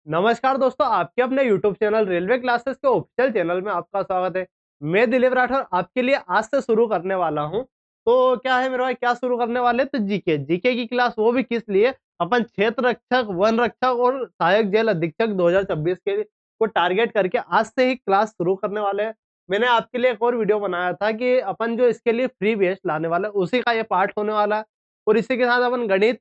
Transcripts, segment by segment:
नमस्कार दोस्तों, आपके अपने YouTube चैनल रेलवे क्लासेस के ऑफिशियल चैनल में आपका स्वागत है। मैं दिलीप राठौर आपके लिए आज से शुरू करने वाला हूँ। तो क्या है मेरे भाई, क्या शुरू करने वाले हैं? तो जीके की क्लास, वो भी किस लिए? अपन क्षेत्र रक्षक, वन रक्षक और सहायक जेल अधीक्षक 2026 के को टारगेट करके आज से ही क्लास शुरू करने वाले हैं। मैंने आपके लिए एक और वीडियो बनाया था कि अपन जो इसके लिए फ्री बेस लाने वाला है, उसी का ये पार्ट होने वाला है। और इसी के साथ अपन गणित,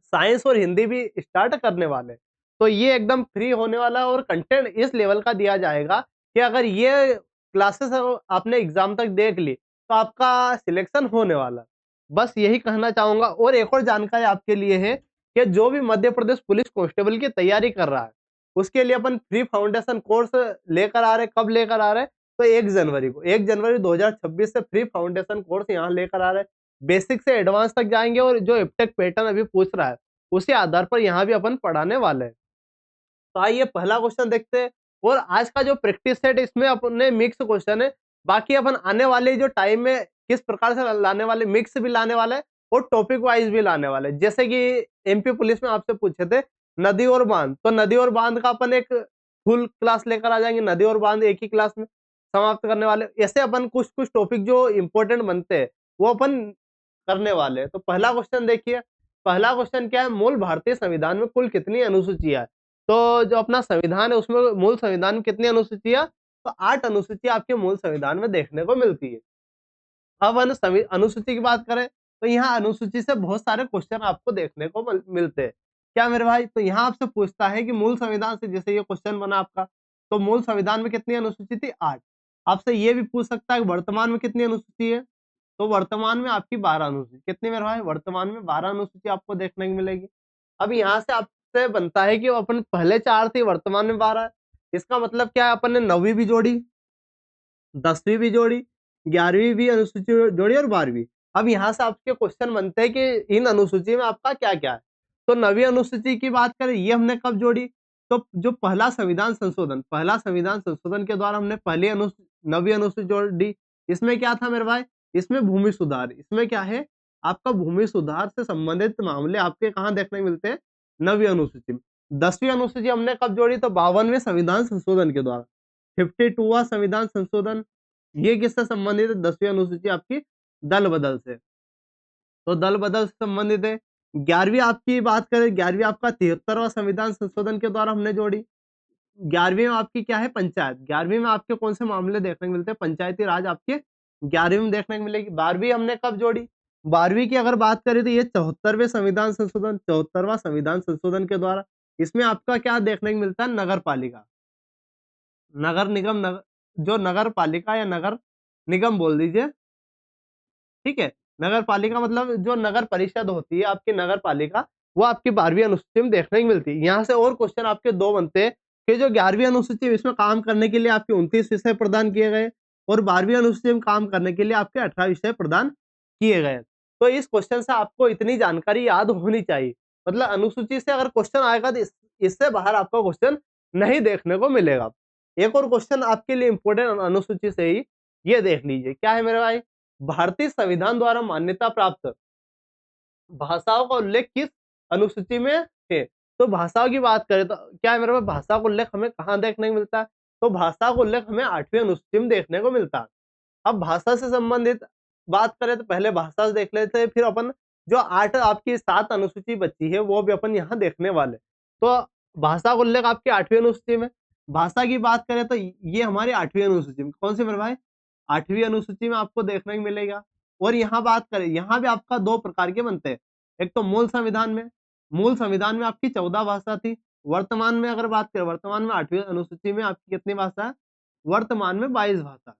साइंस और हिंदी भी स्टार्ट करने वाले हैं। तो ये एकदम फ्री होने वाला है और कंटेंट इस लेवल का दिया जाएगा कि अगर ये क्लासेस आपने एग्जाम तक देख ली तो आपका सिलेक्शन होने वाला है। बस यही कहना चाहूंगा। और एक और जानकारी आपके लिए है कि जो भी मध्य प्रदेश पुलिस कांस्टेबल की तैयारी कर रहा है, उसके लिए अपन फ्री फाउंडेशन कोर्स लेकर आ रहे हैं। कब लेकर आ रहे हैं? तो 1 जनवरी को, 1 जनवरी 2026 से फ्री फाउंडेशन कोर्स यहाँ लेकर आ रहे हैं। बेसिक से एडवांस तक जाएंगे और जो एप्टेक पैटर्न अभी पूछ रहा है, उसी आधार पर यहाँ भी अपन पढ़ाने वाले हैं। तो आइए पहला क्वेश्चन देखते हैं। और आज का जो प्रैक्टिस सेट, इसमें अपने मिक्स क्वेश्चन है। बाकी अपन आने वाले जो टाइम में किस प्रकार से लाने वाले, मिक्स भी लाने वाले हैं और टॉपिक वाइज भी लाने वाले हैं। जैसे कि एमपी पुलिस में आपसे पूछे थे नदी और बांध, तो नदी और बांध का अपन एक फुल क्लास लेकर आ जाएंगे। नदी और बांध एक ही क्लास में समाप्त करने वाले। ऐसे अपन कुछ कुछ टॉपिक जो इंपॉर्टेंट बनते हैं वो अपन करने वाले हैं। तो पहला क्वेश्चन देखिए। पहला क्वेश्चन क्या है? मूल भारतीय संविधान में कुल कितनी अनुसूचियां है? तो जो अपना संविधान है उसमें मूल संविधान में कितनी अनुसूचियां? तो 8 अनुसूचियां आपके मूल संविधान में देखने को मिलती है। अब अनुसूची की बात करें तो यहाँ अनुसूची से बहुत सारे क्वेश्चन आपको देखने को मिलते हैं। क्या मेरे भाई? तो यहाँ आपसे पूछता है कि मूल संविधान से, जैसे ये क्वेश्चन बना आपका, तो मूल संविधान में कितनी अनुसूची थी? 8। आपसे ये भी पूछ सकता है कि वर्तमान में कितनी अनुसूची है? तो वर्तमान में आपकी 12 अनुसूची। कितनी मेरे भाई? वर्तमान में 12 अनुसूची आपको देखने को मिलेगी। अब यहाँ से आपसे बनता है कि अपन पहले 4 थी, वर्तमान में 12 है। इसका मतलब क्या है? अपन ने 9वीं भी जोड़ी, 10वीं भी जोड़ी, 11वीं भी अनुसूची जोड़ी और 12वीं। अब यहाँ से आपके क्वेश्चन बनते हैं कि इन अनुसूची में आपका क्या क्या है। तो 9वीं अनुसूची की बात करें, ये हमने कब जोड़ी? तो जो पहला संविधान संशोधन के द्वारा हमने पहली 9वीं अनुसूची जोड़ी। इसमें क्या था मेरे भाई? इसमें भूमि सुधार। इसमें क्या है? आपका भूमि सुधार से संबंधित मामले आपके कहाँ देखने को मिलते हैं? 9वीं अनुसूची में। 10वीं अनुसूची हमने कब जोड़ी? तो 52वें संविधान संशोधन के द्वारा। 52वां संविधान संशोधन, ये किससे संबंधित है? 10वीं अनुसूची आपकी दल बदल से। तो दल बदल से संबंधित है। 11वीं आपकी बात करें, 11वीं आपका 73वां संविधान संशोधन के द्वारा हमने जोड़ी। 11वीं में आपकी क्या है? पंचायत। 11वीं में आपके कौन से मामले देखने को मिलते हैं? पंचायती राज आपके 11वीं में देखने को मिलेगी। 12वीं हमने कब जोड़ी? 12वीं की अगर बात करें तो ये 74वें संविधान संशोधन, 74वां संविधान संशोधन के द्वारा। इसमें आपका क्या देखने को मिलता है? नगर पालिका, नगर निगम, जो नगर पालिका या नगर निगम बोल दीजिए, ठीक है। नगर पालिका मतलब जो नगर परिषद होती है आपकी, नगर पालिका, वो आपकी 12वीं अनुसूची में देखने को मिलती है। यहाँ से और क्वेश्चन आपके दो बनते हैं कि जो 11वीं अनुसूची है, इसमें काम करने के लिए आपके 29 विषय प्रदान किए गए और 12वीं अनुसूची में काम करने के लिए आपके 18 विषय प्रदान किए गए। तो इस क्वेश्चन से आपको इतनी जानकारी याद होनी चाहिए। मतलब अनुसूची से अगर क्वेश्चन आएगा तो इससे बाहर आपका क्वेश्चन नहीं देखने को मिलेगा। एक और क्वेश्चन आपके लिए इंपॉर्टेंट अनुसूची से ही, ये देख लीजिए। क्या है मेरे भाई? भारतीय संविधान द्वारा मान्यता प्राप्त भाषाओं का उल्लेख किस अनुसूची में है? तो भाषाओं की बात करें तो क्या है मेरे पास? भाषा का उल्लेख हमें कहाँ देखने को मिलता है? तो भाषा का उल्लेख हमें 8वीं अनुसूची में देखने को मिलता है। अब भाषा से संबंधित बात करें तो पहले भाषा से देख लेते हैं, फिर अपन जो 8 आपकी 7 अनुसूची बची है वो भी अपन यहाँ देखने वाले। तो भाषा का उल्लेख आपकी 8वीं अनुसूची में। भाषा की बात करें तो ये हमारी 8वीं अनुसूची में। कौन सी मेरे भाई? 8वीं अनुसूची में आपको देखने को मिलेगा। और यहाँ बात करें, यहाँ भी आपका 2 प्रकार के बनते हैं। एक तो मूल संविधान में आपकी 14 भाषा थी। वर्तमान में अगर बात करें, वर्तमान में 8वीं अनुसूची में आपकी कितनी भाषा है? वर्तमान में 22 भाषा।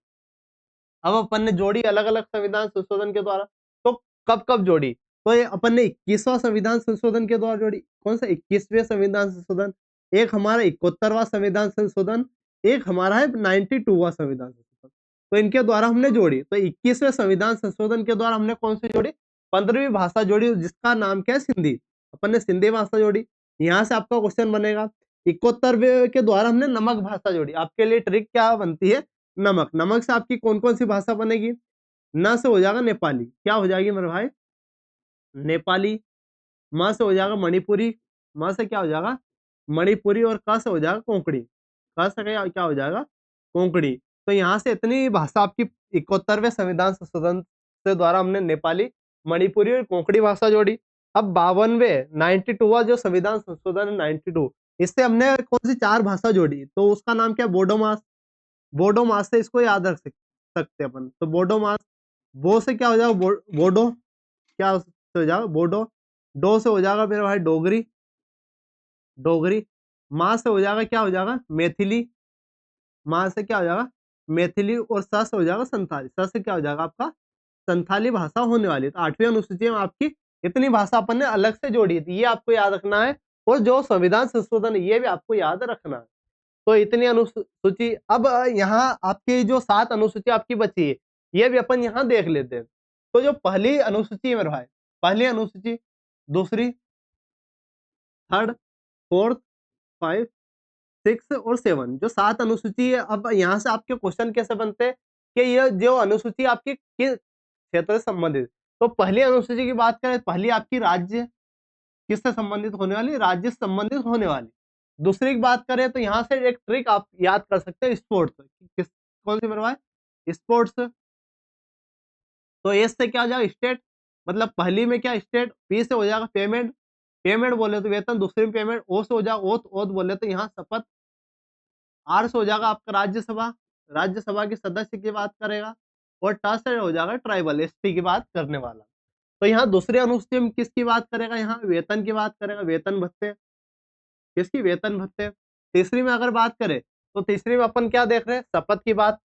अब अपन ने जोड़ी अलग-अलग संविधान संशोधन के द्वारा। तो कब-कब जोड़ी? तो ये अपन ने 21वां संविधान संशोधन के द्वारा जोड़ी। कौन सा? 21वें संविधान संशोधन। एक हमारा 71वां संविधान संशोधन, एक हमारा है 92वां संविधान संशोधन। तो इनके द्वारा हमने जोड़ी। तो 21वें संविधान संशोधन के द्वारा हमने कौन सी जोड़ी? 15वीं भाषा जोड़ी, जिसका नाम क्या है? सिंधी। अपन ने सिंधी भाषा जोड़ी। यहाँ से आपका क्वेश्चन बनेगा। 71वें के द्वारा हमने नमक भाषा जोड़ी। आपके लिए ट्रिक क्या बनती है? नमक। नमक से आपकी कौन-कौन सी भाषा बनेगी? न से हो जाएगा नेपाली। क्या हो जाएगी मेरे भाई? नेपाली। म से हो जाएगा मणिपुरी। म से क्या हो जाएगा? मणिपुरी और क से हो जाएगा कोंकणी, क से क्या हो जाएगा कोंकणी। तो यहाँ से इतनी भाषा आपकी 71वें संविधान संशोधन के द्वारा हमने नेपाली, मणिपुरी और कोंकणी भाषा जोड़ी। अब 52वें 92वां जो संविधान संशोधन है 92, इससे हमने कौन सी 4 भाषा जोड़ी, तो उसका नाम क्या है बोडोमास। बोडोमास से इसको याद रख सकते हैं अपन, तो बोडोमास। बो से क्या हो जाएगा बोडो, क्या हो जाएगा बोडो। डो से हो जाएगा मेरे भाई डोगरी, डोगरी। माँ से हो जाएगा क्या हो जाएगा मैथिली, माँ से क्या हो जाएगा मैथिली। और स से हो जाएगा संथाली, स से क्या हो जाएगा आपका संथाली भाषा होने वाली है। तो 8वीं अनुसूची में आपकी इतनी भाषा अपन ने अलग से जोड़ी थी, ये आपको याद रखना है। और जो संविधान संशोधन है ये भी आपको याद रखना है। तो इतनी अनुसूची। अब यहाँ आपकी जो 7 अनुसूची आपकी बची है, ये भी अपन यहाँ देख लेते हैं। तो जो पहली अनुसूची है मेरे भाई, पहली अनुसूची, दूसरी, थर्ड, फोर्थ, 5, 6 और 7 जो 7 अनुसूची है। अब यहाँ से आपके क्वेश्चन कैसे बनते हैं कि ये जो अनुसूची आपकी किस क्षेत्र से संबंधित। तो पहली अनुसूची की बात करें, पहली आपकी राज्य किससे संबंधित होने वाली, राज्य से संबंधित होने वाली। दूसरी की बात करें तो यहाँ से एक ट्रिक आप याद कर सकते हैं, स्पोर्ट्स किस, कौन सी मेरे भाई स्पोर्ट्स। तो एस से क्या हो जाएगा स्टेट, मतलब पहली में क्या स्टेट। पी से हो जाएगा पेमेंट, पेमेंट बोले तो वेतन। दूसरी में पेमेंट। ओ से हो जाएगा ओथ, ओथ बोले तो यहाँ शपथ। आर से हो जाएगा आपका राज्यसभा, राज्यसभा के सदस्य की बात करेगा। और ट से हो जाएगा ट्राइबल एसटी की बात करने वाला। तो यहाँ दूसरे अनुसूची में किसकी बात करेगा, यहाँ वेतन की बात करेगा, वेतन भत्ते, किसकी वेतन भत्ते। तीसरी में अगर बात करें तो तीसरी में अपन क्या देख रहे हैं शपथ की बात।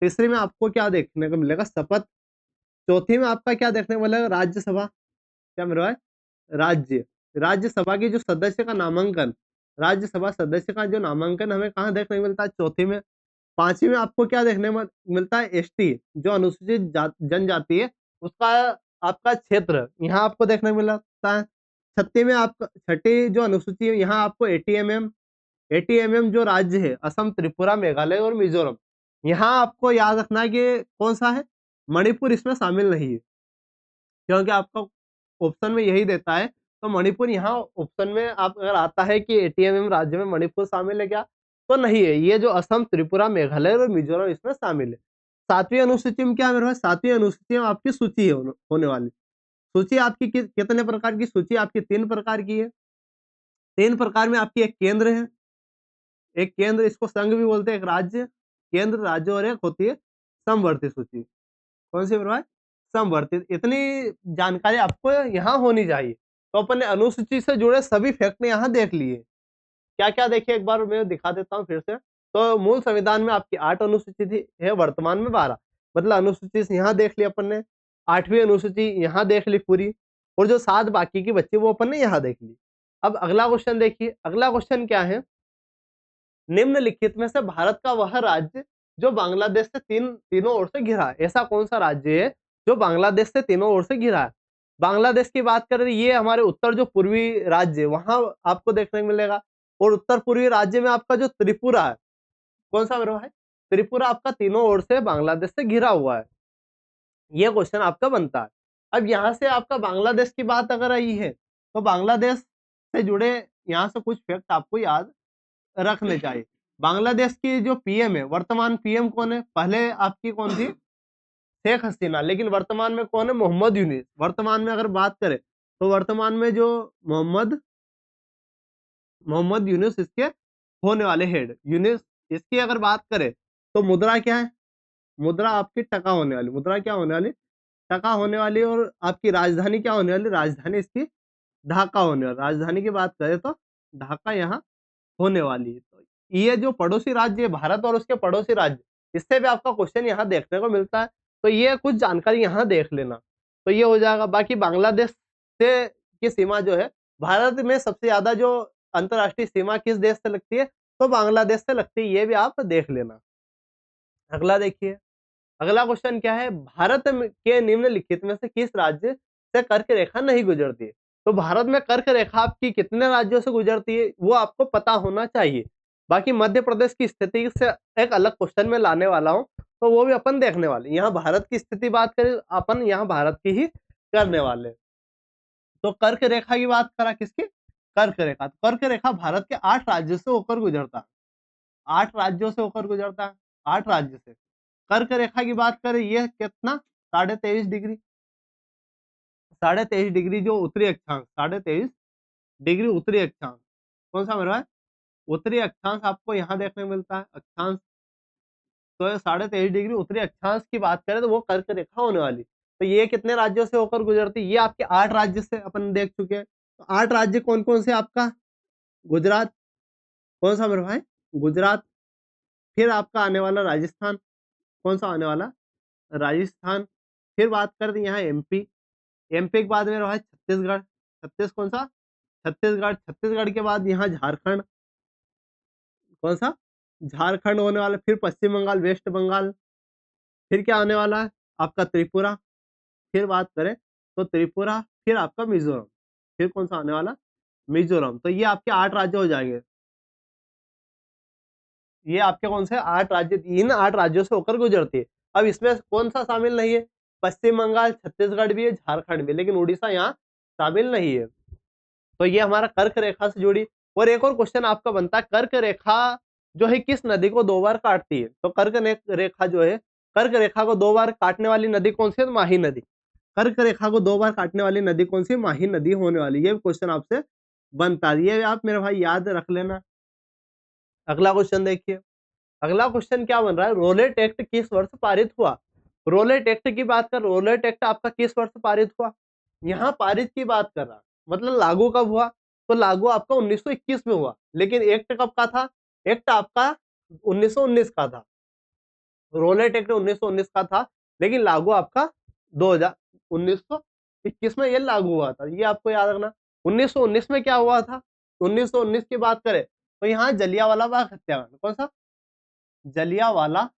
तीसरी में आपको क्या देखने को मिलेगा शपथ। चौथी में आपका क्या देखने को मिलेगा राज्यसभा, क्या मेरे भाई राज्य, राज्यसभा की जो सदस्य का नामांकन, राज्यसभा सदस्य का जो नामांकन हमें कहाँ देखने को मिलता है चौथी में। पांचवी में आपको क्या देखने में मिलता है एसटी जो अनुसूचित जनजाति है उसका आपका क्षेत्र यहाँ आपको देखने को मिलता है। छठी में आपका, छठी जो अनुसूची है यहाँ आपको एटीएमएम, एटीएमएम जो राज्य है असम, त्रिपुरा, मेघालय और मिजोरम। यहाँ आपको याद रखना है कि कौन सा है, मणिपुर इसमें शामिल नहीं है, क्योंकि आपका ऑप्शन में यही देता है। तो मणिपुर यहाँ ऑप्शन में आप अगर आता है कि एटीएमएम राज्य में मणिपुर शामिल है क्या, तो नहीं है। ये जो असम, त्रिपुरा, मेघालय और मिजोरम इसमें शामिल है। 7वीं अनुसूची में क्या है मेरे पास, 7वीं अनुसूची में आपकी सूची है होने वाली। सूची आपकी कितने प्रकार की, सूची आपकी 3 प्रकार की है। 3 प्रकार में आपकी एक केंद्र है, एक केंद्र इसको संघ भी बोलते हैं, एक राज्य, केंद्र, राज्य, और एक होती है समवर्ती सूची। कौन सी बनवाए समवर्तित। इतनी जानकारी आपको यहाँ होनी चाहिए। तो अपन ने अनुसूची से जुड़े सभी फैक्ट यहाँ देख लिए। क्या क्या देखिए एक बार मैं दिखा देता हूँ फिर से। तो मूल संविधान में आपकी 8 अनुसूची थी, है वर्तमान में 12। मतलब अनुसूची से यहाँ देख ली अपन ने, 8वीं अनुसूची यहाँ देख ली पूरी, और जो 7 बाकी की बच्ची वो अपन ने यहाँ देख ली। अब अगला क्वेश्चन देखिए, अगला क्वेश्चन क्या है, निम्नलिखित में से भारत का वह राज्य जो बांग्लादेश से तीनों ओर से घिरा है, ऐसा कौन सा राज्य है जो बांग्लादेश से तीनों ओर से घिरा है। बांग्लादेश की बात करें ये हमारे उत्तर जो पूर्वी राज्य है वहां आपको देखने को मिलेगा। और उत्तर पूर्वी राज्य में आपका जो त्रिपुरा है, कौन सा मेरा है त्रिपुरा, आपका तीनों ओर से बांग्लादेश से घिरा हुआ है। ये क्वेश्चन आपका बनता है। अब यहाँ से आपका बांग्लादेश की बात अगर आई है तो बांग्लादेश से जुड़े यहाँ से कुछ फैक्ट आपको याद रखने चाहिए। बांग्लादेश की जो पीएम है, वर्तमान पीएम कौन है, पहले आपकी कौन थी शेख हसीना, लेकिन वर्तमान में कौन है मोहम्मद यूनिस। वर्तमान में अगर बात करें तो वर्तमान में जो मोहम्मद मोहम्मद यूनिस इसके होने वाले हेड यूनिस। इसकी अगर बात करें तो मुद्रा क्या है, मुद्रा आपकी टका होने वाली, मुद्रा क्या होने वाली टका होने वाली। और आपकी राजधानी क्या होने वाली, राजधानी इसकी ढाका होने वाली। राजधानी की बात करें तो ढाका यहाँ होने वाली है। तो ये जो पड़ोसी राज्य है भारत और उसके पड़ोसी राज्य, इससे भी आपका क्वेश्चन यहाँ देखने को मिलता है। तो ये कुछ जानकारी यहाँ देख लेना, तो ये हो जाएगा। बाकी बांग्लादेश से की सीमा जो है, भारत में सबसे ज्यादा जो अंतर्राष्ट्रीय सीमा किस देश से लगती है, तो बांग्लादेश से लगती है, ये भी आप देख लेना। अगला देखिए, अगला क्वेश्चन क्या है, भारत के निम्नलिखित में से किस राज्य से कर्क रेखा नहीं गुजरती है। तो भारत में कर्क रेखा आपकी कितने राज्यों से गुजरती है वो आपको पता होना चाहिए। बाकी मध्य प्रदेश की स्थिति से एक अलग क्वेश्चन में लाने वाला हूं, तो वो भी अपन देखने वाले। यहाँ भारत की स्थिति बात करें अपन, यहाँ भारत की ही करने वाले। तो कर्क रेखा की बात करा किसकी, कर्क रेखा। तो कर्क रेखा भारत के 8 राज्यों से होकर गुजरता है, 8 राज्यों से होकर गुजरता है, 8 राज्य से। कर्क रेखा की बात करें, ये कितना 23.5 डिग्री, 23.5 डिग्री जो उत्तरी अक्षांश, 23.5 डिग्री उत्तरी अक्षांश। कौन सा मेरा भाई? उत्तरी अक्षांश आपको यहाँ देखने को मिलता है, अक्षांश। तो 23.5 डिग्री उत्तरी अक्षांश की बात करें तो वो कर्क रेखा होने वाली। तो ये कितने राज्यों से होकर गुजरती? ये आपके 8 राज्य से अपन देख चुके हैं। तो 8 राज्य कौन कौन से? आपका गुजरात, कौन सा मेरे भाई? गुजरात। फिर आपका आने वाला राजस्थान, कौन सा आने वाला? राजस्थान। फिर बात करते हैं यहाँ एमपी, एमपी के बाद मेरे भाई छत्तीसगढ़, कौन सा? छत्तीसगढ़। छत्तीसगढ़ के बाद यहाँ झारखंड, कौन सा? झारखंड होने वाला। फिर पश्चिम बंगाल, वेस्ट बंगाल। फिर क्या आने वाला है? आपका त्रिपुरा। फिर बात करें तो त्रिपुरा, फिर आपका मिजोरम। फिर कौन सा आने वाला? मिजोरम। तो ये आपके 8 राज्य हो जाएंगे। ये आपके कौन से 8 राज्य, इन 8 राज्यों से होकर गुजरती है। अब इसमें कौन सा शामिल नहीं है? पश्चिम बंगाल, छत्तीसगढ़ भी है, झारखंड भी, लेकिन उड़ीसा यहाँ शामिल नहीं है। तो ये हमारा कर्क रेखा से जुड़ी। और एक और क्वेश्चन आपका बनता है, कर्क रेखा जो है किस नदी को 2 बार काटती है? तो रेखा जो है, कर्क रेखा को 2 बार काटने वाली नदी कौन सी है? तो माही नदी। कर्क रेखा को 2 बार काटने वाली नदी कौन सी? माही नदी होने वाली। ये क्वेश्चन आपसे बनता है, ये आप मेरे भाई याद रख लेना। अगला क्वेश्चन देखिए, अगला क्वेश्चन क्या बन रहा है? रोलेट एक्ट किस वर्ष पारित हुआ? रोलेट एक्ट की बात कर, रोलेट एक्ट आपका किस वर्ष पारित हुआ? यहाँ पारित की बात कर रहा, मतलब लागू कब हुआ? तो लागू आपका 1921 में हुआ। लेकिन एक्ट कब का था? एक्ट आपका 1919 का था। रोलेट एक्ट 1919 का था, लेकिन लागू आपका 1921 में ये लागू हुआ था। ये आपको याद रखना। 1919 में क्या हुआ था? 1919 की बात करें तो यहाँ जलियांवाला बाग हत्याकांड, कौन सा? जलियांवाला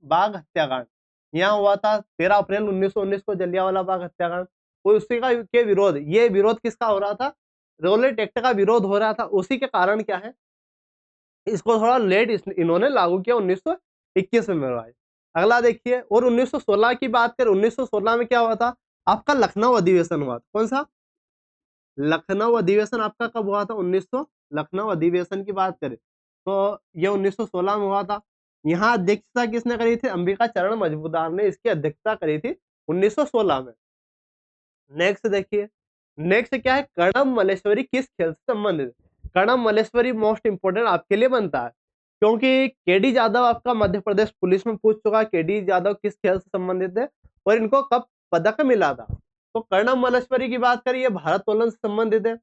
बाग हत्याकांड यहाँ हुआ था। 13 अप्रैल 1919 को जलियांवाला बाग हत्याकांड। और उसी का के विरोध, ये विरोध किसका हो रहा था? रोलेट एक्ट का विरोध हो रहा था। उसी के कारण क्या है, इसको थोड़ा लेट इन्होंने लागू किया 1921 में मेरे भाई। अगला देखिए, और 1916 की बात करें, 1916 में क्या हुआ था? आपका लखनऊ अधिवेशन हुआ था। कौन सा? लखनऊ अधिवेशन आपका कब हुआ था? 1900। लखनऊ अधिवेशन की बात करें तो ये 1916 में हुआ था। यहाँ अध्यक्षता किसने करी थी? अंबिका चरण मजूमदार ने इसकी अध्यक्षता करी थी 1916 में। नेक्स्ट देखिए, नेक्स्ट क्या है? कणम मल्लेश्वरी किस खेल से संबंधित? कणम मल्लेश्वरी मोस्ट इंपोर्टेंट आपके लिए बनता है, क्योंकि केडी जादव आपका मध्य प्रदेश पुलिस में पूछ चुका है, केडी जादव किस खेल से संबंधित है और इनको कब पदक मिला था। तो कर्णम मल्लेश्वरी की बात करिए, भारोत्तोलन से संबंधित है।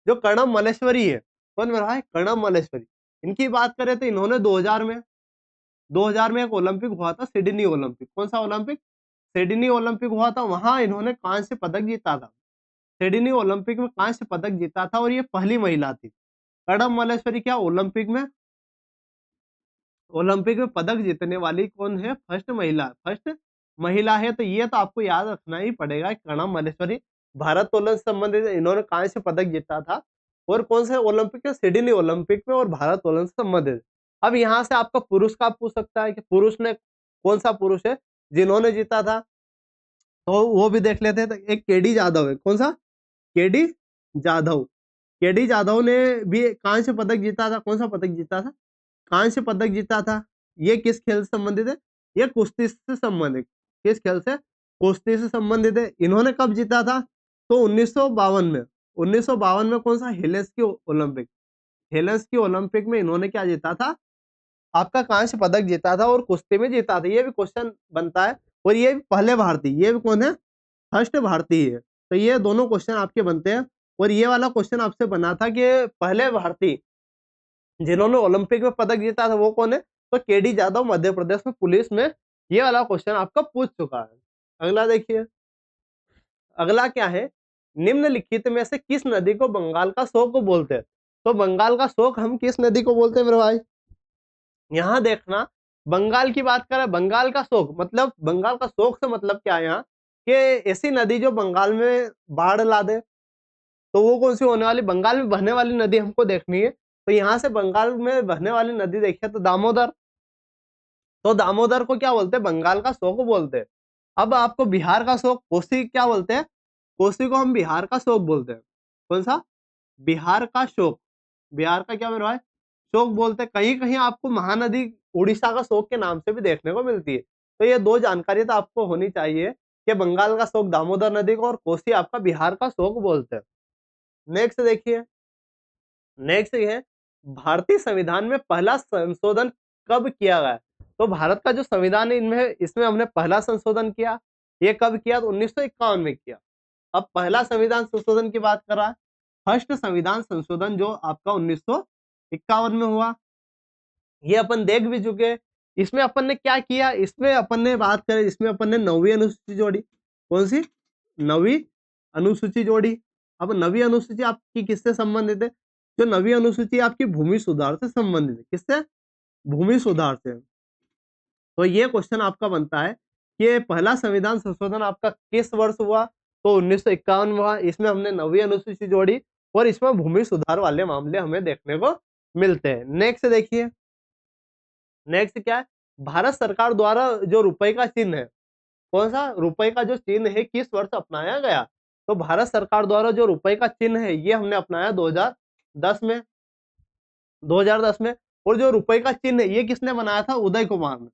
जो कर्णम मल्लेश्वरी है, कौन मेरा है? कर्णम मल्लेश्वरी। इनकी बात करें तो इन्होंने 2000 में एक ओलंपिक हुआ था, सिडनी ओलंपिक। कौन सा ओलंपिक? सिडनी ओलंपिक हुआ था, वहां इन्होंने कांस्य पदक जीता था। सिडनी ओलंपिक में कांस्य पदक जीता था और ये पहली महिला थी। कर्णम मल्लेश्वरी क्या ओलंपिक में पदक जीतने वाली कौन है? फर्स्ट महिला है। तो ये तो आपको याद रखना ही पड़ेगा। कर्णम मल्लेश्वरी भारोत्तोलन से संबंधित, इन्होंने कांस्य पदक जीता था और कौन से ओलंपिक में? सिडनी ओलंपिक में, और भारोत्तोलन से संबंधित। अब यहाँ से आपका पुरुष का पूछ सकता है कि पुरुष ने कौन सा पुरुष है जिन्होंने जीता था, तो वो भी देख लेते हैं। तो एक केडी जादव है। कौन सा? केडी जाधव। केडी जाधव ने भी कांस्य पदक जीता था। कौन सा पदक जीता था? कांस्य पदक जीता था। ये किस खेल से संबंधित है? ये कुश्ती से संबंधित। किस खेल से? कुश्ती से संबंधित है। इन्होंने कब जीता था? तो 1952 में। 1952 में कौन सा? Helsinki Olympic. हेलेंस्की ओलंपिक में इन्होंने क्या जीता था? आपका कांस्य पदक जीता था और कुश्ती में जीता था। ये भी क्वेश्चन बनता है। और ये भी पहले भारतीय, ये भी कौन है? फर्स्ट भारतीय है। तो ये दोनों क्वेश्चन आपके बनते हैं। और ये वाला क्वेश्चन आपसे बना था कि पहले भारतीय जिन्होंने ओलंपिक में पदक जीता था वो कौन है? तो केडी जाधव, मध्य प्रदेश में पुलिस में। ये वाला क्वेश्चन आपका पूछ चुका है। अगला देखिए, अगला क्या है? निम्नलिखित में से किस नदी को बंगाल का शोक बोलते हैं? तो बंगाल का शोक हम किस नदी को बोलते हैं मेरे भाई? यहाँ देखना, बंगाल की बात करें, बंगाल का शोक मतलब, बंगाल का शोक से मतलब क्या है यहाँ कि ऐसी नदी जो बंगाल में बाढ़ ला दे। तो वो कौन सी होने वाली? बंगाल में बहने वाली नदी हमको देखनी है। तो यहाँ से बंगाल में बहने वाली नदी देखिए तो दामोदर। तो दामोदर को क्या बोलते हैं? बंगाल का शोक बोलते हैं। अब आपको बिहार का शोक, कोसी क्या बोलते हैं? कोसी को हम बिहार का शोक बोलते हैं। कौन सा? बिहार का शोक, बिहार का क्या मेरे भाई, शोक बोलते हैं। कहीं कहीं आपको महानदी उड़ीसा का शोक के नाम से भी देखने को मिलती है। तो ये दो जानकारी तो आपको होनी चाहिए कि बंगाल का शोक दामोदर नदी को और कोसी आपका बिहार का शोक बोलते हैं। नेक्स्ट देखिए, नेक्स्ट ये है, भारतीय संविधान में पहला संशोधन कब किया गया? तो भारत का जो संविधान है इनमें इसमें हमने पहला संशोधन किया, ये कब किया? तो 1951 में किया। अब पहला संविधान संशोधन की बात कर रहा है, फर्स्ट संविधान संशोधन जो आपका 1951 में हुआ, ये अपन देख भी चुके हैं। इसमें अपन ने क्या किया, इसमें अपन ने बात करें, इसमें अपन ने 9वीं अनुसूची जोड़ी। कौन सी? 9वीं अनुसूची जोड़ी। अब 9वीं अनुसूची आपकी किससे संबंधित है? जो 9वीं अनुसूची आपकी भूमि सुधार से संबंधित है। किससे? भूमि सुधार से। तो ये क्वेश्चन आपका बनता है कि पहला संविधान संशोधन आपका किस वर्ष हुआ? तो 1951 में हुआ। इसमें हमने 9वीं अनुसूची जोड़ी और इसमें भूमि सुधार वाले मामले हमें देखने को मिलते हैं। नेक्स्ट देखिए, नेक्स्ट क्या है? भारत सरकार द्वारा जो रुपए का चिन्ह है, कौन सा? रुपए का जो चिन्ह है किस वर्ष अपनाया गया? तो भारत सरकार द्वारा जो रुपए का चिन्ह है ये हमने अपनाया 2010 में, 2010 में। और जो रुपए का चिन्ह है ये किसने बनाया था? उदय कुमार ने।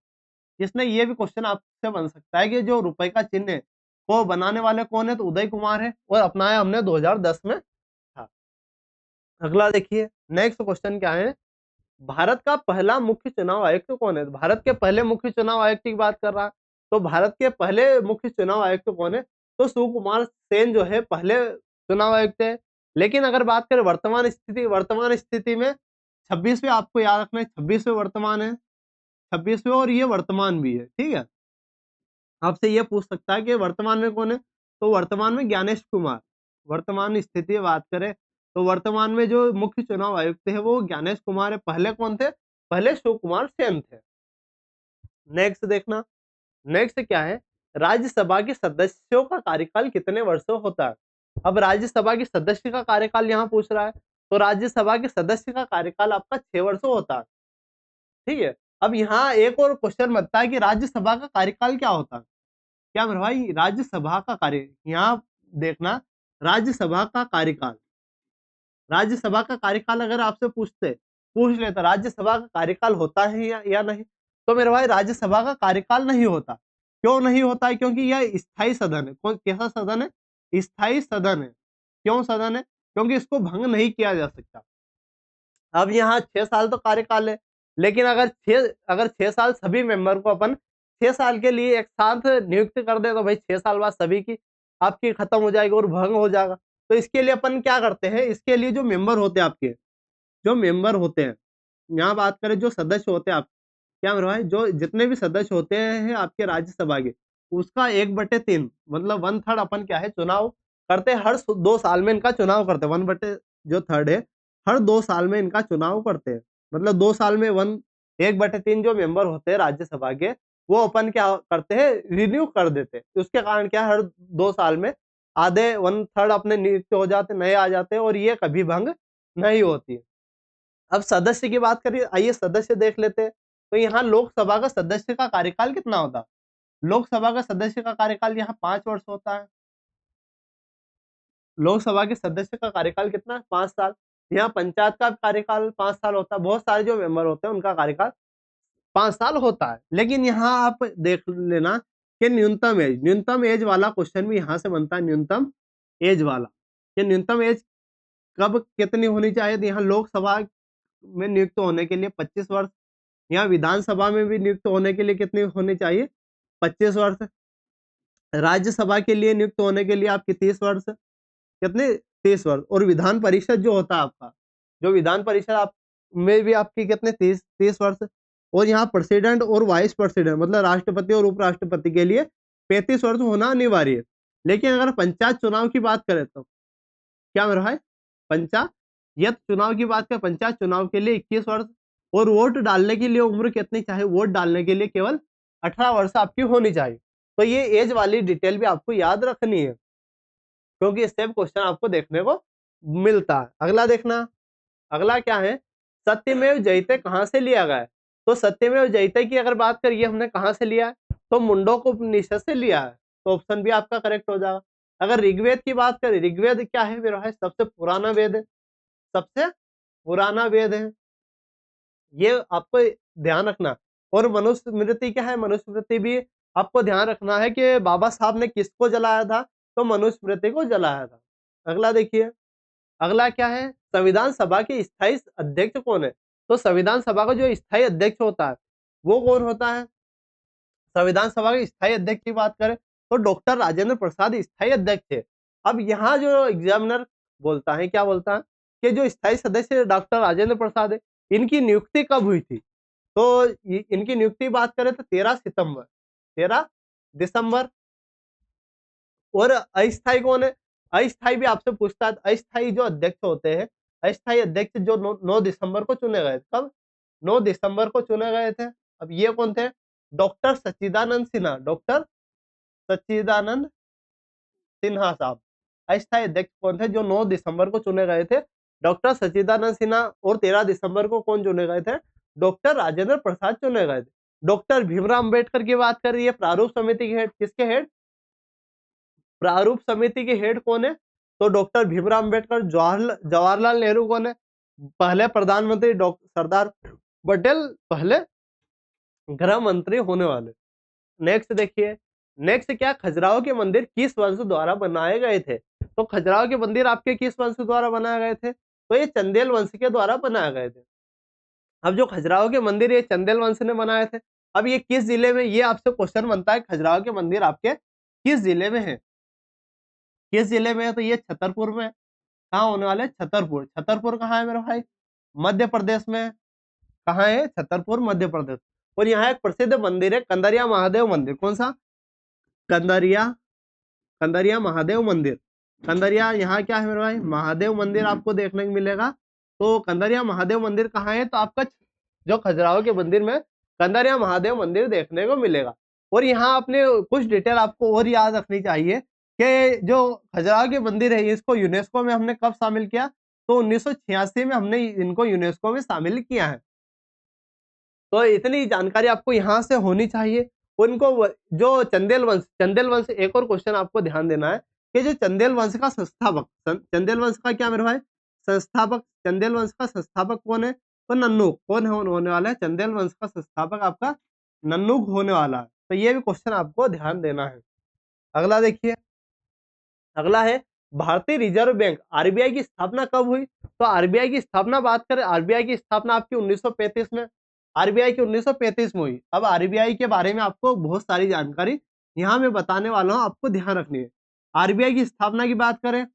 इसमें ये भी क्वेश्चन आपसे बन सकता है कि जो रुपए का चिन्ह है वो बनाने वाले कौन है? तो उदय कुमार है और अपनाया हमने 2010 में था। अगला देखिए, नेक्स्ट क्वेश्चन क्या है? भारत का पहला मुख्य चुनाव आयुक्त कौन है? भारत के पहले मुख्य चुनाव आयुक्त की बात कर रहा है। तो भारत के पहले मुख्य चुनाव आयुक्त कौन है? तो सुकुमार सेन जो है पहले चुनाव आयुक्त है। लेकिन अगर बात करें वर्तमान स्थिति में 26वें, आपको याद रखना है 26वें वर्तमान है, 26वें, और ये वर्तमान भी है। ठीक है, आपसे ये पूछ सकता है कि वर्तमान में कौन है? तो वर्तमान में ज्ञानेश कुमार। वर्तमान स्थिति की बात करें तो वर्तमान में जो मुख्य चुनाव आयुक्त है वो ज्ञानेश कुमार है। पहले कौन थे? पहले शिव कुमार सेन थे। नेक्स्ट देखना, नेक्स्ट क्या है? राज्यसभा के सदस्यों का कार्यकाल कितने वर्षों होता है? अब राज्यसभा के सदस्य का कार्यकाल यहाँ पूछ रहा है। तो राज्यसभा के सदस्य का कार्यकाल आपका 6 वर्षों होता है। ठीक है, अब यहाँ एक और क्वेश्चन बनता है कि राज्यसभा का कार्यकाल क्या होता है? क्या मेरे भाई? राज्यसभा का कार्य, यहाँ देखना, राज्यसभा का कार्यकाल, राज्यसभा का कार्यकाल अगर आपसे पूछ लेता राज्यसभा का कार्यकाल होता है या नहीं, तो मेरे भाई राज्यसभा का कार्यकाल नहीं होता। क्यों नहीं होता है? क्योंकि यह स्थायी सदन है। कौन, कैसा सदन है? स्थायी सदन है। क्यों सदन है? क्योंकि इसको भंग नहीं किया जा सकता। अब यहाँ 6 साल तो कार्यकाल है, लेकिन अगर 6 साल सभी मेंबर को अपन 6 साल के लिए एक साथ नियुक्त कर दे तो भाई 6 साल बाद सभी की आपकी खत्म हो जाएगी और भंग हो जाएगा। तो इसके लिए अपन क्या करते हैं? इसके लिए जो मेंबर होते हैं आपके, जो मेंबर होते हैं, यहाँ बात करें जो सदस्य होते हैं आप, क्या मेरे भाई, जो जितने भी सदस्य होते हैं आपके राज्यसभा के, उसका 1/3 मतलब 1/3 अपन क्या है चुनाव करते हैं। हर 2 साल में इनका चुनाव करते हैं। 1/3 है, हर 2 साल में इनका चुनाव करते हैं। मतलब 2 साल में 1/3 जो मेंबर होते हैं राज्यसभा के, वो अपन क्या करते हैं? रिन्यू कर देते हैं। उसके कारण क्या, हर 2 साल में आधे 1/3 अपने नियुक्त हो जाते, नए आ जाते हैं और ये कभी भंग नहीं होती। अब सदस्य की बात करिए, आइए सदस्य देख लेते हैं। तो यहाँ लोकसभा का सदस्य का कार्यकाल कितना होता है? लोकसभा का सदस्य का कार्यकाल यहाँ 5 वर्ष होता है। लोकसभा के सदस्य का कार्यकाल कितना है? 5 साल। यहाँ पंचायत का कार्यकाल 5 साल होता है। बहुत सारे जो मेंबर होते हैं उनका कार्यकाल 5 साल होता है। लेकिन यहाँ आप देख लेना कि न्यूनतम एज वाला क्वेश्चन भी यहाँ से बनता है। न्यूनतम एज वाला, कि न्यूनतम एज कब कितनी होनी चाहिए? तो यहाँ लोकसभा में नियुक्त होने के लिए 25 वर्ष, यहाँ विधानसभा में भी नियुक्त होने के लिए कितनी होनी चाहिए? 25 वर्ष। राज्यसभा के लिए नियुक्त होने के लिए आपकी 30 वर्ष, कितने? 30 वर्ष। और विधान परिषद जो होता है आपका, जो विधान परिषद आप में भी आपकी कितने? 30 वर्ष। और यहाँ प्रेसिडेंट और वाइस प्रेसिडेंट मतलब राष्ट्रपति और उपराष्ट्रपति के लिए 35 वर्ष होना अनिवार्य है। लेकिन अगर पंचायत चुनाव की बात करें तो क्या मेरा भाई, पंचायत चुनाव की बात करें, पंचायत चुनाव के लिए 21 वर्ष। और वोट डालने के लिए उम्र कितनी चाहिए? वोट डालने के लिए केवल 18 वर्ष आपकी होनी चाहिए। तो ये एज वाली डिटेल भी आपको याद रखनी है, क्योंकि इससे क्वेश्चन आपको देखने को मिलता है। अगला देखना, अगला क्या है? सत्यमेव जयते कहाँ से लिया गया है? तो सत्यमेव जयते की अगर बात करिए हमने कहाँ से लिया है, तो मुंडोक उपनिषद से लिया है। तो ऑप्शन भी आपका करेक्ट हो जाएगा। अगर ऋग्वेद की बात करें, ऋग्वेद क्या है मेरा है? सबसे पुराना वेद है। सबसे पुराना वेद है, ये आपको ध्यान रखना। और मनुस्मृति क्या है, मनुस्मृति भी आपको ध्यान रखना है कि बाबा साहब ने किसको जलाया था, तो मनुस्मृति को जलाया था। अगला देखिए, अगला क्या है, संविधान सभा के स्थायी अध्यक्ष कौन है? तो संविधान सभा का जो स्थायी अध्यक्ष होता है वो कौन होता है? संविधान सभा के स्थायी अध्यक्ष की बात करें तो डॉक्टर राजेंद्र प्रसाद स्थायी अध्यक्ष थे। अब यहाँ जो एग्जामिनर बोलता है, क्या बोलता है कि जो स्थायी सदस्य डॉक्टर राजेंद्र प्रसाद है, इनकी नियुक्ति कब हुई थी? तो इनकी नियुक्ति बात करें तो 13 सितंबर, 13 दिसंबर। और अस्थायी कौन है? अस्थायी भी आपसे पूछता है। अस्थायी जो अध्यक्ष होते हैं, अस्थायी अध्यक्ष जो 9 दिसंबर को चुने गए। कब? 9 दिसंबर को चुने गए थे। अब ये कौन थे? डॉक्टर सच्चिदानंद सिन्हा, डॉक्टर सच्चिदानंद सिन्हा साहब अस्थायी अध्यक्ष कौन थे जो 9 दिसंबर को चुने गए थे? डॉक्टर सच्चिदानंद सिन्हा। और 13 दिसंबर को कौन चुने गए थे? डॉक्टर राजेंद्र प्रसाद चुने गए थे। डॉक्टर भीमराव अंबेडकर की बात कर रही है, प्रारूप समिति के हेड, किसके हेड? प्रारूप समिति के हेड कौन है? तो डॉक्टर भीमराव अंबेडकर। जवाहरलाल नेहरू कौन है? पहले प्रधानमंत्री डॉक्टर सरदार पटेल पहले गृह मंत्री होने वाले। नेक्स्ट देखिए, नेक्स्ट क्या, खजुराहो के मंदिर किस वंश द्वारा बनाए गए थे? तो खजुराहो के मंदिर आपके किस वंश द्वारा बनाए गए थे? तो ये चंदेल वंश के द्वारा बनाए गए थे। अब जो खजुराहो के मंदिर ये चंदेल वंश ने बनाए थे। अब ये किस जिले में, ये आपसे क्वेश्चन बनता है, खजुराहो के मंदिर आपके किस जिले में है? किस जिले में है? तो ये छतरपुर में। कहाँ होने वाले? छतरपुर। छतरपुर कहाँ है मेरे भाई? मध्य प्रदेश में। कहाँ है? छतरपुर, मध्य प्रदेश। और यहाँ एक प्रसिद्ध मंदिर है, कंदरिया महादेव मंदिर। कौन सा? कंदरिया, कंदरिया महादेव मंदिर। कंदरिया यहाँ क्या है मेरे भाई? महादेव मंदिर आपको देखने को मिलेगा। तो कंदरिया महादेव मंदिर कहाँ है? तो आपका जो खजुराहो के मंदिर में कंदरिया महादेव मंदिर देखने को मिलेगा। और यहाँ अपने कुछ डिटेल आपको और याद रखनी चाहिए कि जो खजुराहो के मंदिर है इसको यूनेस्को में हमने कब शामिल किया? तो 1986 में हमने इनको यूनेस्को में शामिल किया है। तो इतनी जानकारी आपको यहाँ से होनी चाहिए। उनको जो चंदेल वंश, एक और क्वेश्चन आपको ध्यान देना है कि जो चंदेल वंश का संस्थापक, चंदेल वंश का क्या मेरे भाई? संस्थापक। चंदेल वंश का संस्थापक कौन है? तो नन्नुक। कौन होने वाला है? चंदेल वंश का संस्थापक आपका नन्नुक होने वाला है। तो ये भी क्वेश्चन आपको ध्यान देना है। अगला देखिए, अगला है भारतीय रिजर्व बैंक आरबीआई की स्थापना कब हुई? तो आरबीआई की स्थापना बात करें, आरबीआई की स्थापना आपकी 1935 में, आरबीआई की 1935 में हुई। अब आरबीआई के बारे में आपको बहुत सारी जानकारी यहाँ मैं बताने वाला हूँ, आपको ध्यान रखनी है। आरबीआई की स्थापना की बात करें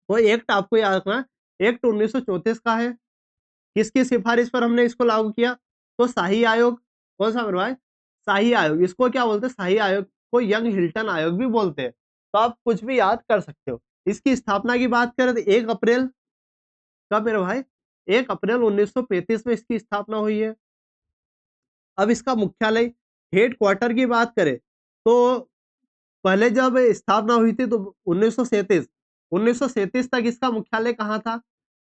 तो एक्ट आपको याद रखना है, एक्ट 1934 का है। किसकी सिफारिश पर हमने इसको लागू किया? तो शाही आयोग। कौन सा मेरे भाई? शाही आयोग। इसको क्या बोलते हैं? शाही आयोग को यंग हिल्टन आयोग भी बोलते हैं। तो आप कुछ भी याद कर सकते हो। इसकी स्थापना की बात करें तो 1 अप्रैल, कब मेरे भाई? 1 अप्रैल 1935 में इसकी स्थापना हुई है। अब इसका मुख्यालय, हेड क्वार्टर की बात करें तो पहले जब स्थापना हुई थी तो 1937 तक इसका मुख्यालय कहाँ था?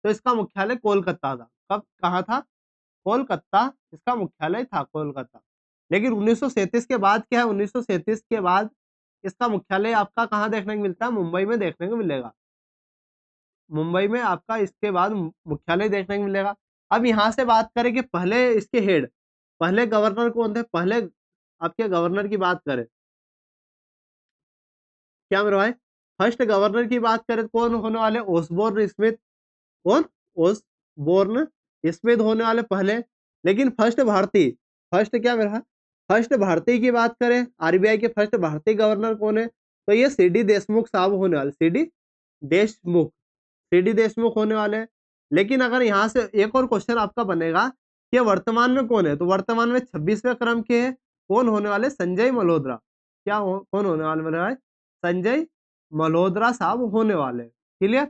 तो इसका मुख्यालय कोलकाता था। कब? कहाँ था? कोलकाता इसका मुख्यालय था, कोलकाता। लेकिन 1937 के बाद क्या है? 1937 के बाद इसका मुख्यालय आपका कहाँ देखने को मिलता है? मुंबई में देखने को मिलेगा। मुंबई में आपका इसके बाद मुख्यालय देखने को मिलेगा। अब यहाँ से बात करें कि पहले इसके हेड, पहले गवर्नर कौन थे? पहले आपके गवर्नर की बात करें, क्या मेरे भाई? फर्स्ट गवर्नर की बात करें तो कौन होने वाले? Osborne Smith. कौन? ओसबोर्न स्मिथ होने वाले पहले। लेकिन फर्स्ट भारतीय, फर्स्ट क्या मेरा भाई? फर्स्ट भारतीय की बात करें, आरबीआई के फर्स्ट भारतीय गवर्नर कौन है? तो ये सीडी देशमुख साहब होने वाले, सीडी देशमुख, सीडी देशमुख होने वाले हैं। लेकिन अगर यहाँ से एक और क्वेश्चन आपका बनेगा कि वर्तमान में कौन है? तो वर्तमान में 26वें क्रम के हैं। कौन होने वाले? संजय मल्होत्रा। कौन होने वाले मेरे भाई? संजय मल्होत्रा साहब होने वाले। क्लियर?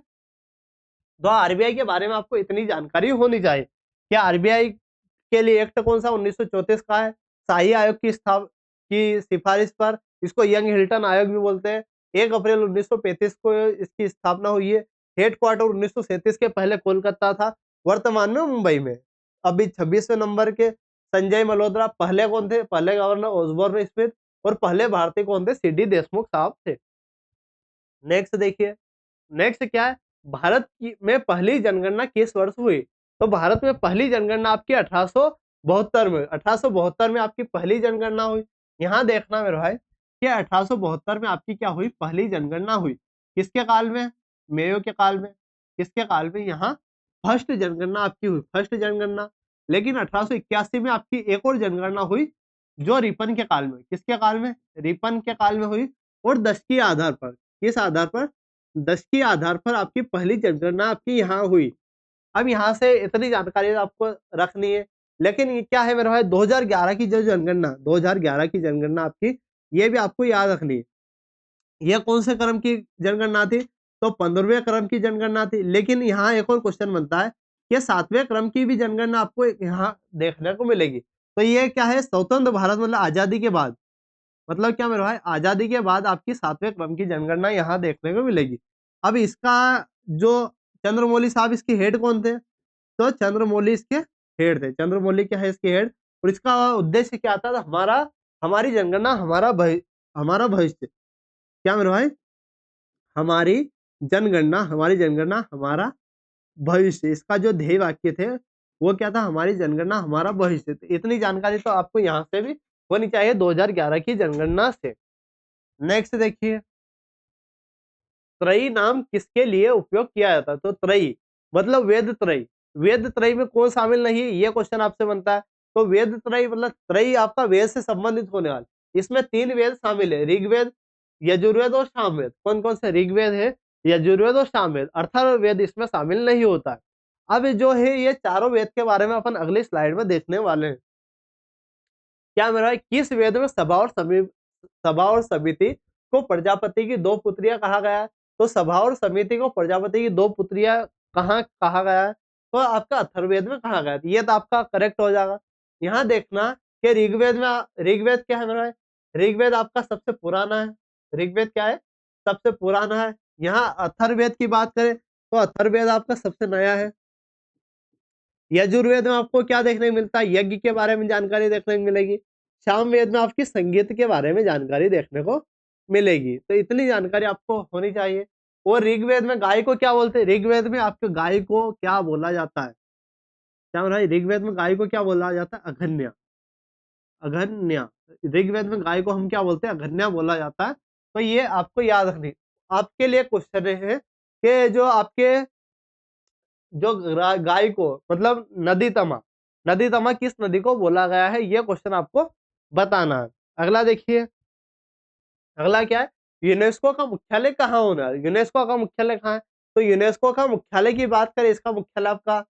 तो आरबीआई के बारे में आपको इतनी जानकारी होनी चाहिए कि आरबीआई के लिए एक्ट कौन सा 1934 का है, शाही आयोग की सिफारिश पर, इसको यंग हिल्टन आयोग भी बोलते हैं। 1 अप्रैल 1935 को इसकी स्थापना हुई है। हेडक्वार्टर 1937 के पहले कोलकाता था, वर्तमान में मुंबई में। अभी 26वें नंबर के संजय मल्होत्रा। पहले कौन थे? पहले गवर्नर ओसबोर्न स्मिथ। और पहले भारतीय कौन थे? सीडी देशमुख साहब थे। नेक्स्ट देखिए, नेक्स्ट क्या है? में पहली जनगणना किस वर्ष हुई? तो भारत में पहली जनगणना आपकी 1872 में, 1872 में आपकी पहली जनगणना हुई। यहाँ देखना मेरे भाई कि 1872 में आपकी क्या हुई? पहली जनगणना हुई। किसके काल में? मेयो के काल में। किसके काल में? यहाँ फर्स्ट जनगणना आपकी हुई, फर्स्ट जनगणना। लेकिन 1881 में आपकी एक और जनगणना हुई, जो रिपन के काल में। किसके काल में? रिपन के काल में हुई, और दशकीय आधार पर। किस आधार पर? दशकीय आधार पर आपकी पहली जनगणना आपकी यहाँ हुई। अब यहाँ से इतनी जानकारी आपको रखनी है, लेकिन ये क्या है मेरे भाई, 2011 की जो जनगणना, 2011 की जनगणना आपकी, ये भी आपको याद रखनी है। ये कौन से क्रम की जनगणना थी? तो 15वें क्रम की जनगणना थी। लेकिन यहाँ एक और क्वेश्चन बनता है कि 7वें क्रम की भी जनगणना आपको यहाँ देखने को मिलेगी। तो ये क्या है? स्वतंत्र भारत मतलब आजादी के बाद, मतलब क्या मेरे भाई, आजादी के बाद आपकी 7वें क्रम की जनगणना यहाँ देखने को मिलेगी। अब इसका जो चंद्रमौली साहब, इसके हेड कौन थे? तो चंद्रमौली इसके हेड थे। चंद्रमौली क्या है? इसके हेड। और इसका उद्देश्य क्या था? हमारी जनगणना हमारा भविष्य। क्या मेरे भाई? हमारी जनगणना हमारा भविष्य। इसका जो ध्येय वाक्य थे वो क्या था? हमारी जनगणना हमारा भविष्य। तो इतनी जानकारी तो आपको यहाँ से भी होनी चाहिए 2011 की जनगणना से। नेक्स्ट देखिए, त्रयी नाम किसके लिए उपयोग किया जाता है? तो त्रयी मतलब वेद त्रयी। वेद त्रयी में कौन शामिल नहीं है? ये क्वेश्चन आपसे बनता है। तो वेद त्रयी मतलब त्रयी आपका वेद से संबंधित होने वाला। इसमें 3 वेद शामिल है, ऋग्वेद, यजुर्वेद और सामवेद। कौन कौन से? ऋग्वेद है, यजुर्वेद और सामवेद। अथर्ववेद इसमें शामिल नहीं होता है। अब जो है ये चारों वेद के बारे में अपन अगली स्लाइड में देखने वाले हैं। क्या मेरा, किस वेद में सभा और समिति को प्रजापति की 2 पुत्रियां कहा गया है? तो सभा और समिति को प्रजापति की 2 पुत्रियां कहाँ कहा गया है? तो आपका अथर्ववेद में कहा गया है। ये तो आपका करेक्ट हो जाएगा। यहाँ देखना कि ऋग्वेद क्या है मेरा? ऋग्वेद आपका सबसे पुराना है। ऋग्वेद क्या है? सबसे पुराना है। यहाँ अथर्ववेद की बात करें तो अथर्ववेद आपका सबसे नया है। यजुर्वेद में आपको क्या देखने को मिलता है? यज्ञ के बारे में जानकारी देखने को मिलेगी। सामवेद में आपकी संगीत के बारे में जानकारी देखने को मिलेगी। तो इतनी जानकारी आपको होनी चाहिए। और ऋग्वेद में गाय को क्या बोलते हैं? ऋग्वेद में आपके गाय को क्या बोला जाता है? क्या बोला? ऋग्वेद में गाय को क्या बोला जाता है? अघन्या। अघन्या। ऋग्वेद में गाय को हम क्या बोलते हैं? अघन्या बोला जाता है। तो ये आपको याद रखनी। आपके लिए क्वेश्चन है कि जो आपके जो गाय को मतलब नदी तमा किस नदी को बोला गया है? ये क्वेश्चन आपको बताना है। अगला देखिए, अगला क्या है? यूनेस्को का मुख्यालय कहाँ होना है? यूनेस्को का मुख्यालय कहाँ है? तो यूनेस्को का मुख्यालय की बात करें, इसका मुख्यालय आपका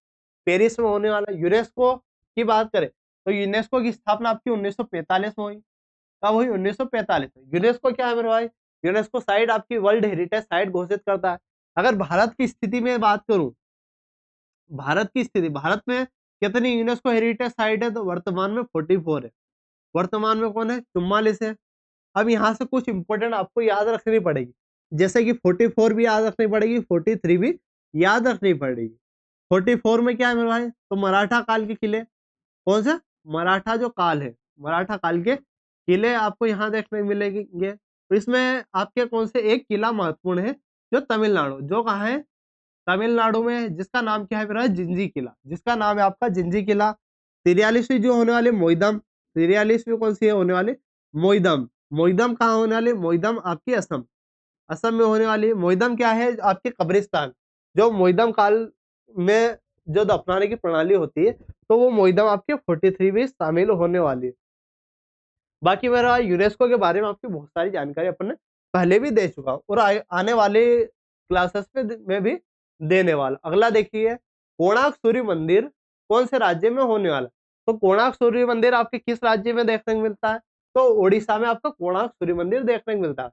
पेरिस में होने वाला है। यूनेस्को की बात करें तो यूनेस्को की स्थापना आपकी 1945 में हुई। कब हुई? 1945 में। यूनेस्को क्या है मेरे भाई? यूनेस्को साइट आपकी वर्ल्ड हेरिटेज साइट घोषित करता है। अगर भारत की स्थिति में बात करूं, भारत में कितनी यूनेस्को हेरिटेज साइट है? तो वर्तमान में 44 है। वर्तमान में कौन है? 44 है। अब यहाँ से कुछ इंपॉर्टेंट आपको याद रखनी पड़ेगी, जैसे कि 44 भी याद रखनी पड़ेगी, 43 भी याद रखनी पड़ेगी। 44 में क्या है मेरे भाई? तो मराठा काल के किले। कौन सा? मराठा जो काल है, मराठा काल के किले आपको यहाँ देखने को मिलेंगे। तो इसमें आपके कौन से एक किला महत्वपूर्ण है? जो तमिलनाडु, जो कहाँ है? तमिलनाडु में, जिसका नाम क्या है मेरा? जिंजी किला। जिसका नाम है आपका जिंजी किला। 43वीं जो होने वाली मोइदम, 43वीं कौन सी है होने वाली? मोइदम। मोइदम कहाँ होने वाली? मोइदम आपकी असम, असम में होने वाली। मोइदम क्या है? आपके कब्रिस्तान। जो मोइदम काल में जो दफनाने की प्रणाली होती है, तो वो मोइदम आपके 43 में शामिल होने वाली है। बाकी मेरा यूनेस्को के बारे में आपकी बहुत सारी जानकारी अपन ने पहले भी दे चुका हूँ, और आने वाले क्लासेस में भी देने वाला। अगला देखिए, कोणार्क सूर्य मंदिर कौन से राज्य में होने वाला? तो कोणार्क सूर्य मंदिर आपके किस राज्य में देखने को मिलता है? तो ओडिशा में आपका कोणार्क सूर्य मंदिर देखने को मिलता है।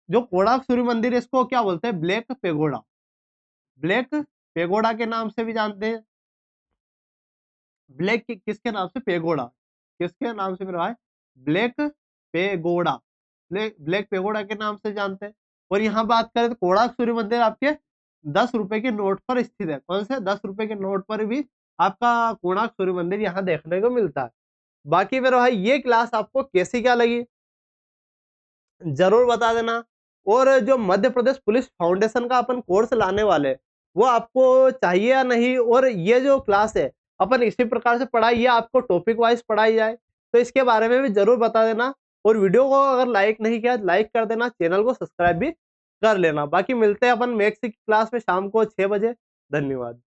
जो कोणार्क सूर्य मंदिर, इसको क्या बोलते हैं? Black pagoda. ब्लैक पेगोडा के नाम से भी जानते हैं। किसके नाम से? पेगोडा। किसके नाम से मेरा भाई? Black pagoda. ब्लैक पेगोडा के नाम से जानते हैं। और यहाँ बात करें तो कोणार्क सूर्य मंदिर आपके 10 रुपए के नोट पर स्थित है। कौन से? 10 रुपए के नोट पर भी आपका कोणार्क सूर्य मंदिर यहाँ देखने को मिलता है। बाकी मेरा भाई ये क्लास आपको कैसी क्या लगी जरूर बता देना। और जो मध्य प्रदेश पुलिस फाउंडेशन का अपन कोर्स लाने वाले, वो आपको चाहिए या नहीं, और ये जो क्लास है अपन इसी प्रकार से पढ़ाई या आपको टॉपिक वाइज पढ़ाई जाए, तो इसके बारे में भी जरूर बता देना। और वीडियो को अगर लाइक नहीं किया, लाइक कर देना, चैनल को सब्सक्राइब भी कर लेना। बाकी मिलते हैं अपन मैथ्स की क्लास में शाम को 6 बजे। धन्यवाद।